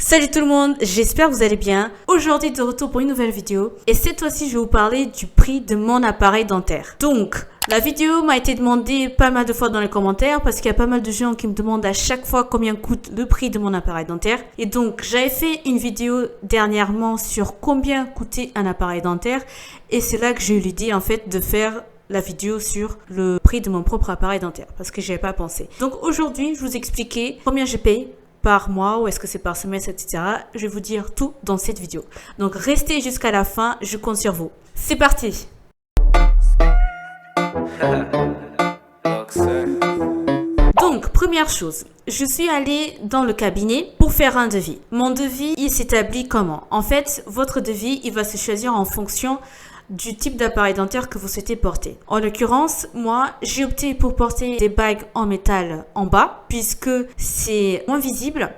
Salut tout le monde, j'espère que vous allez bien. Aujourd'hui de retour pour une nouvelle vidéo et cette fois-ci je vais vous parler du prix de mon appareil dentaire. Donc la vidéo m'a été demandée pas mal de fois dans les commentaires parce qu'il y a pas mal de gens qui me demandent à chaque fois combien coûte le prix de mon appareil dentaire. Et donc j'avais fait une vidéo dernièrement sur combien coûtait un appareil dentaire et c'est là que j'ai eu l'idée en fait de faire la vidéo sur le prix de mon propre appareil dentaire parce que j'y avais pas pensé. Donc aujourd'hui je vous expliquer combien je paye par mois ou est-ce que c'est par semestre, etc. Je vais vous dire tout dans cette vidéo. Donc restez jusqu'à la fin, je compte sur vous. C'est parti. Donc première chose, je suis allée dans le cabinet pour faire un devis. Mon devis, il s'établit comment? En fait, votre devis, il va se choisir en fonction du type d'appareil dentaire que vous souhaitez porter. En l'occurrence, moi, j'ai opté pour porter des bagues en métal en bas, puisque c'est moins visible,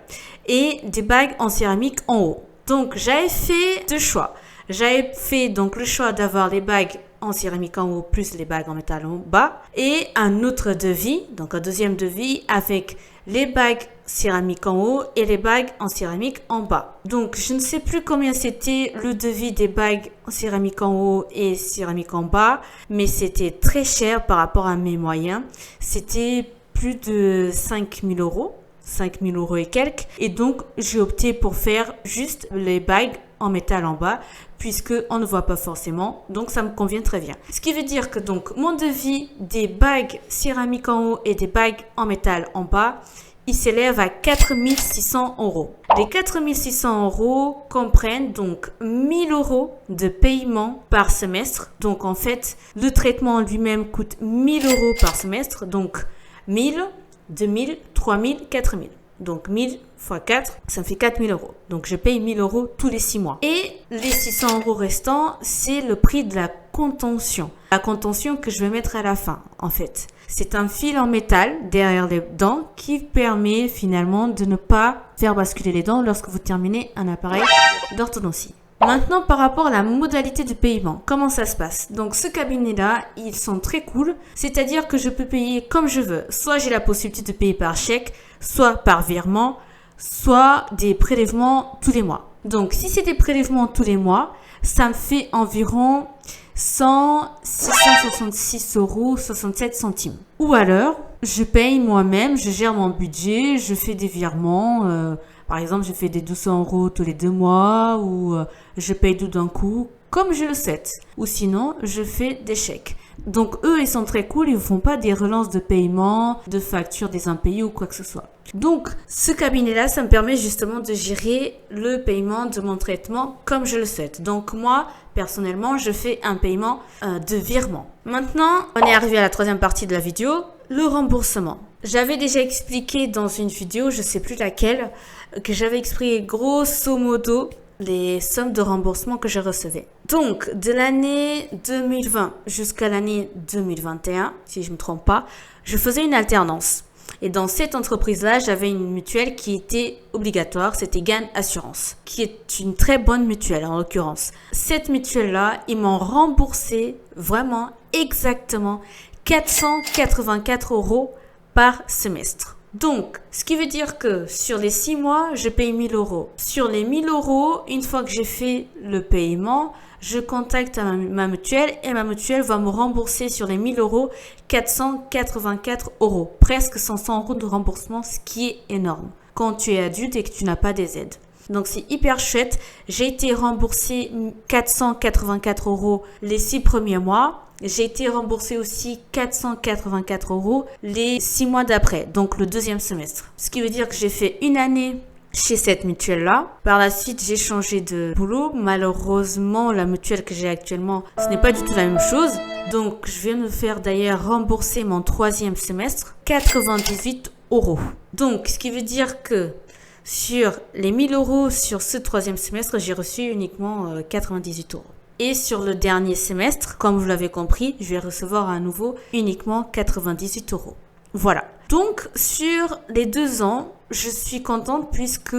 et des bagues en céramique en haut. Donc, j'avais fait deux choix. J'avais fait donc le choix d'avoir les bagues en céramique en haut plus les bagues en métal en bas, et un autre devis, donc un deuxième devis avec les bagues céramique en haut et les bagues en céramique en bas. Donc, je ne sais plus combien c'était le devis des bagues en céramique en haut et céramique en bas, mais c'était très cher par rapport à mes moyens. C'était plus de 5 000 euros, 5 000 euros et quelques. Et donc, j'ai opté pour faire juste les bagues en métal en bas, puisque on ne voit pas forcément, donc ça me convient très bien. Ce qui veut dire que donc mon devis des bagues céramique en haut et des bagues en métal en bas, il s'élève à 4 600 euros. Les 4 600 euros comprennent donc 1 000 euros de paiement par semestre. Donc en fait, le traitement lui-même coûte 1 000 euros par semestre. Donc 1 000, 2 000, 3 000, 4 000. Donc 1 000 x 4, ça me fait 4 000 euros. Donc je paye 1 000 euros tous les 6 mois. Et les 600 euros restants, c'est le prix de la contention. La contention que je vais mettre à la fin, en fait. C'est un fil en métal derrière les dents qui permet finalement de ne pas faire basculer les dents lorsque vous terminez un appareil d'orthodontie. Maintenant, par rapport à la modalité de paiement, comment ça se passe? Donc, ce cabinet-là, ils sont très cool. C'est-à-dire que je peux payer comme je veux. Soit j'ai la possibilité de payer par chèque, soit par virement, soit des prélèvements tous les mois. Donc, si c'est des prélèvements tous les mois, ça me fait environ 666 euros 67 centimes. Ou alors, je paye moi-même, je gère mon budget, je fais des virements. Par exemple, je fais des 200 euros tous les 2 mois ou je paye tout d'un coup, comme je le souhaite. Ou sinon, je fais des chèques. Donc, eux, ils sont très cool. Ils ne font pas des relances de paiement, de factures des impayés ou quoi que ce soit. Donc, ce cabinet-là, ça me permet justement de gérer le paiement de mon traitement comme je le souhaite. Donc, moi, personnellement, je fais un paiement de virement. Maintenant, on est arrivé à la troisième partie de la vidéo, le remboursement. J'avais déjà expliqué dans une vidéo, je ne sais plus laquelle, que j'avais expliqué grosso modo les sommes de remboursement que je recevais. Donc, de l'année 2020 jusqu'à l'année 2021, si je ne me trompe pas, je faisais une alternance. Et dans cette entreprise-là, j'avais une mutuelle qui était obligatoire, c'était Gain Assurance, qui est une très bonne mutuelle en l'occurrence. Cette mutuelle-là, ils m'ont remboursé vraiment exactement 484 euros par semestre. Donc, ce qui veut dire que sur les 6 mois, je paye 1 000 euros. Sur les 1 000 euros, une fois que j'ai fait le paiement, je contacte ma mutuelle et ma mutuelle va me rembourser sur les 1 000 euros 484 euros. Presque 500 euros de remboursement, ce qui est énorme quand tu es adulte et que tu n'as pas des aides. Donc, c'est hyper chouette. J'ai été remboursée 484 euros les 6 premiers mois. J'ai été remboursée aussi 484 euros les 6 mois d'après, donc le deuxième semestre. Ce qui veut dire que j'ai fait une année chez cette mutuelle-là. Par la suite, j'ai changé de boulot. Malheureusement, la mutuelle que j'ai actuellement, ce n'est pas du tout la même chose. Donc, je viens de me faire d'ailleurs rembourser mon troisième semestre, 98 euros. Donc, ce qui veut dire que sur les 1 000 euros sur ce troisième semestre, j'ai reçu uniquement 98 euros. Et sur le dernier semestre, comme vous l'avez compris, je vais recevoir à nouveau uniquement 98 euros. Voilà. Donc, sur les 2 ans, je suis contente puisque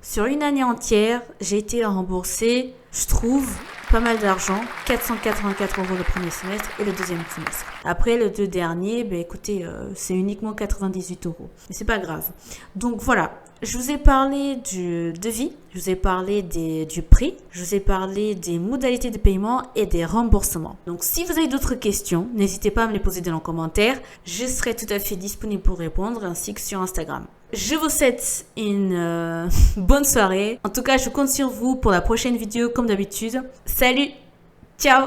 sur une année entière, j'ai été remboursée, je trouve, pas mal d'argent. 484 euros le premier semestre et le deuxième semestre. Après, les 2 derniers, écoutez, c'est uniquement 98 euros. Mais c'est pas grave. Donc, voilà. Je vous ai parlé du devis, je vous ai parlé du prix, je vous ai parlé des modalités de paiement et des remboursements. Donc si vous avez d'autres questions, n'hésitez pas à me les poser dans les commentaires. Je serai tout à fait disponible pour répondre ainsi que sur Instagram. Je vous souhaite une bonne soirée. En tout cas, je compte sur vous pour la prochaine vidéo comme d'habitude. Salut, ciao!